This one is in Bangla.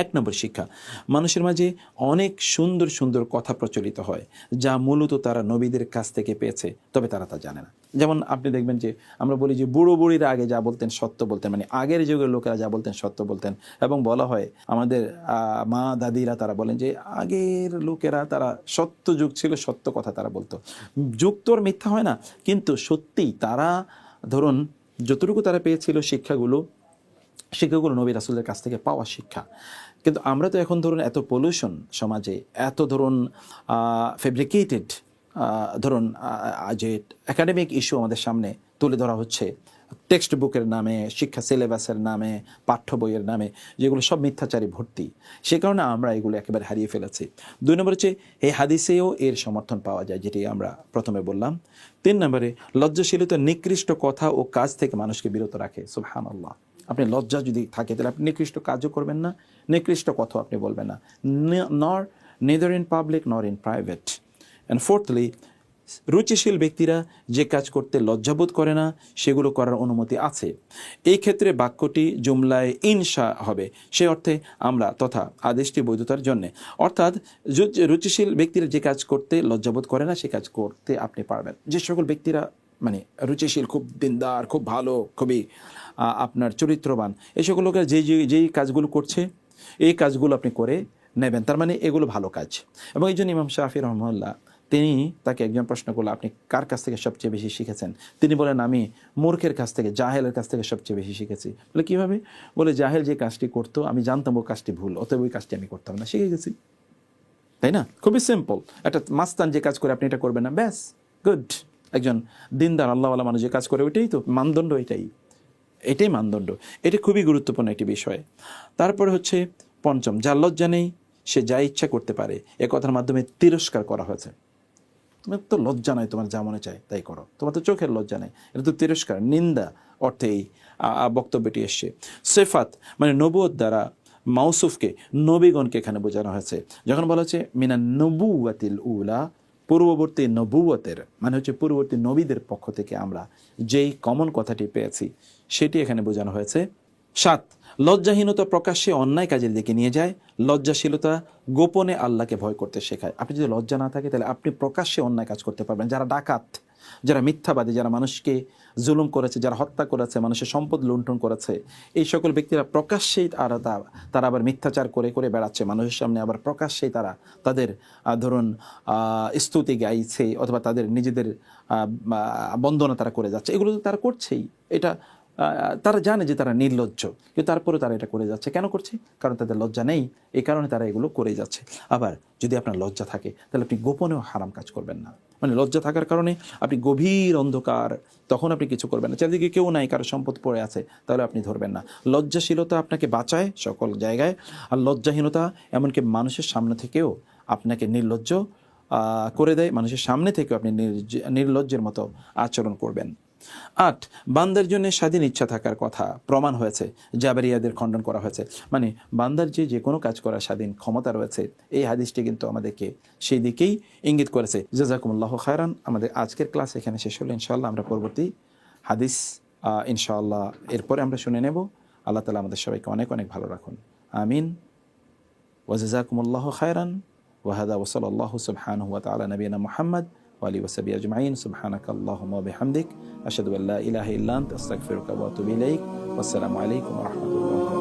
এক নম্বর শিক্ষা, মানুষের মাঝে অনেক সুন্দর সুন্দর কথা প্রচলিত হয় যা মূলত তারা নবীদের কাছ থেকে পেয়েছে, তবে তারা তা জানে না। যেমন আপনি দেখবেন যে আমরা বলি যে বুড়ো বুড়িরা আগে যা বলতেন সত্য বলতেন, মানে আগের যুগের লোকেরা যা বলতেন সত্য বলতেন। এবং বলা হয় আমাদের মা দাদিরা তারা বলেন যে আগের লোকেরা তারা সত্য যুগ ছিল, সত্য কথা তারা বলতো। যুগ তো আর মিথ্যা হয় না, কিন্তু সত্যিই তারা ধরুন যতটুকু তারা পেয়েছিল শিক্ষাগুলো নবী রাসূলের কাছ থেকে পাওয়া শিক্ষা। কিন্তু আমরা তো এখন ধরুন এত পলিউশন সমাজে, এত ধরুন ফেব্রিকেটেড ধরুন যে একাডেমিক ইস্যু আমাদের সামনে তুলে ধরা হচ্ছে টেক্সট বুকের নামে, শিক্ষা সিলেবাসের নামে, পাঠ্য বইয়ের নামে, যেগুলো সব মিথ্যাচারী ভর্তি। সে কারণে আমরা এগুলো একেবারে হারিয়ে ফেলেছি। 2 নম্বর হচ্ছে এই হাদিসেও এর সমর্থন পাওয়া যায়, যেটি আমরা প্রথমে বললাম। 3 নম্বরে লজ্জাশীলতা নিকৃষ্ট কথা ও কাজ থেকে মানুষকে বিরত রাখে। সুবহানাল্লাহ। আপনি লজ্জা যদি থাকে তাহলে আপনি নিকৃষ্ট কাজও করবেন না, নিকৃষ্ট কথা আপনি বলবেন না, neither in public nor in private. And fourthly, রুচিশীল ব্যক্তিরা যে কাজ করতে লজ্জাবোধ করে না সেগুলো করার অনুমতি আছে। এই ক্ষেত্রে বাক্যটি জুমলায় ইনশা হবে, সে অর্থে আমরা তথা আদেশটি বৈধতার জন্যে। অর্থাৎ রুচিশীল ব্যক্তিরা যে কাজ করতে লজ্জাবোধ করে না সে কাজ করতে আপনি পারবেন। যে সকল ব্যক্তিরা মানে রুচিশীল, খুব দিনদার, খুব ভালো, খুবই আপনার চরিত্রবান, এই সকল লোকেরা যেই কাজগুলো করছে এই কাজগুলো আপনি করে নেবেন, তার মানে এগুলো ভালো কাজ। এবং এই জন্য ইমাম শাফি রহমাহুল্লাহ তাকে একজন প্রশ্ন করলো, আপনি কার কাছ থেকে সবচেয়ে বেশি শিখেছেন? তিনি বলেন, আমি মূর্খের কাছ থেকে, জাহেলের কাছ থেকে সবচেয়ে বেশি শিখেছি। বলে কীভাবে? বলে জাহেল যে কাজটি করতো আমি জানতাম ও কাজটি ভুল, অতএব ওই কাজটি আমি করতাম না, শিখে গেছি। তাই না? খুবই সিম্পল। একটা মাস্তান যে কাজ করে আপনি এটা করবেন না, ব্যাস, গুড। একজন দিনদার আল্লাহওয়ালা মানুষ যে কাজ করে ওইটাই তো মানদণ্ড, এটাই মানদণ্ড। এটা খুবই গুরুত্বপূর্ণ একটি বিষয়। তারপরে হচ্ছে পঞ্চম, যার লজ্জা নেই সে যা ইচ্ছা করতে পারে, এ কথার মাধ্যমে তিরস্কার করা হয়েছে। তোমার তো লজ্জা নাই, তোমার যা মনে চায় তাই করো, তোমার তো চোখের লজ্জা নেই, এটা তো তিরস্কার, নিন্দা অর্থে এই বক্তব্যটি এসছে। সেফাত মানে নবুয়ত দ্বারা মাউসুফকে, নবীগণকে এখানে বোঝানো হয়েছে। যখন বলা হচ্ছে মিনা নবুওয়াতিল উলা, পূর্ববর্তী নবুয়তের মানে হচ্ছে পূর্ববর্তী নবীদের পক্ষ থেকে আমরা যেই কমন কথাটি পেয়েছি সেটি এখানে বোঝানো হয়েছে। 7, লজ্জাহীনতা প্রকাশ্যে অন্যায় কাজের দিকে নিয়ে যায়, লজ্জাশীলতা গোপনে আল্লাহকে ভয় করতে শেখায়। আপনি যদি লজ্জা না থাকে তাহলে আপনি প্রকাশ্যে অন্যায় কাজ করতে পারবেন। যারা ডাকাত, যারা মিথ্যাবাদী, যারা মানুষকে জুলুম করেছে, যারা হত্যা করেছে, মানুষের সম্পদ লুণ্ঠন করেছে, এই সকল ব্যক্তিরা প্রকাশ্যেই তারা আবার মিথ্যাচার করে করে বেড়াচ্ছে মানুষের সামনে, আবার প্রকাশ্যেই তারা তাদের ধরুন স্তুতি গাইছে অথবা তাদের নিজেদের বন্দনা তারা করে যাচ্ছে। এগুলো তো তারা করছেই, এটা তারা জানে যে তারা নির্লজ্জ, কিন্তু তারপরে তারা এটা করে যাচ্ছে। কেন করছে? কারণ তাদের লজ্জা নেই, এই কারণে তারা এগুলো করে যাচ্ছে। আবার যদি আপনার লজ্জা থাকে তাহলে আপনি গোপনেও হারাম কাজ করবেন না। মানে লজ্জা থাকার কারণে আপনি গভীর অন্ধকার, তখন আপনি কিছু করবেন না। চারিদিকে কেউ নাই, কারো সম্পদ পড়ে আছে, তাহলে আপনি ধরবেন না। লজ্জাশীলতা আপনাকে বাঁচায় সকল জায়গায়, আর লজ্জাহীনতা এমনকি মানুষের সামনে থেকেও আপনাকে নির্লজ্জ করে দেয়। মানুষের সামনে থেকেও আপনি নির্লজ্জের মতো আচরণ করবেন। 8, বান্দার জন্য স্বাধীন ইচ্ছা থাকার কথা প্রমাণ হয়েছে, জাবেরিয়াদের খণ্ডন করা হয়েছে। মানে বান্দার যে কোনো কাজ করার স্বাধীন ক্ষমতা রয়েছে, এই হাদিসটি কিন্তু আমাদেরকে সেই দিকেই ইঙ্গিত করেছে। জাযাকুমুল্লাহু খায়রান। আমাদের আজকের ক্লাস এখানে শেষ হলো। ইনশাআল্লাহ আমরা পরবর্তী হাদিস ইনশাআল্লাহ এরপরে আমরা শুনে নেব। আল্লাহ তাআলা আমাদের সবাইকে অনেক অনেক ভালো রাখুন, আমিন। ওয়া জাযাকুমুল্লাহু খায়রান। ওয়া হাদা ওয়া সাল্লাল্লাহু সুবহানাহু ওয়া তাআলা নবিয়ানা মুহাম্মদ ওয়া আলিহি ওয়া সাহবিহি আজমাইন। সুবহানাকাল্লাহুম্মা ওয়া বিহামদিক, আশহাদু আল্লা ইলাহা ইল্লা আনতা, আস্তাগফিরুকা ওয়া আতুবু ইলাইক। ওয়াসসালামু আলাইকুম ওয়া রাহমাতুল্লাহি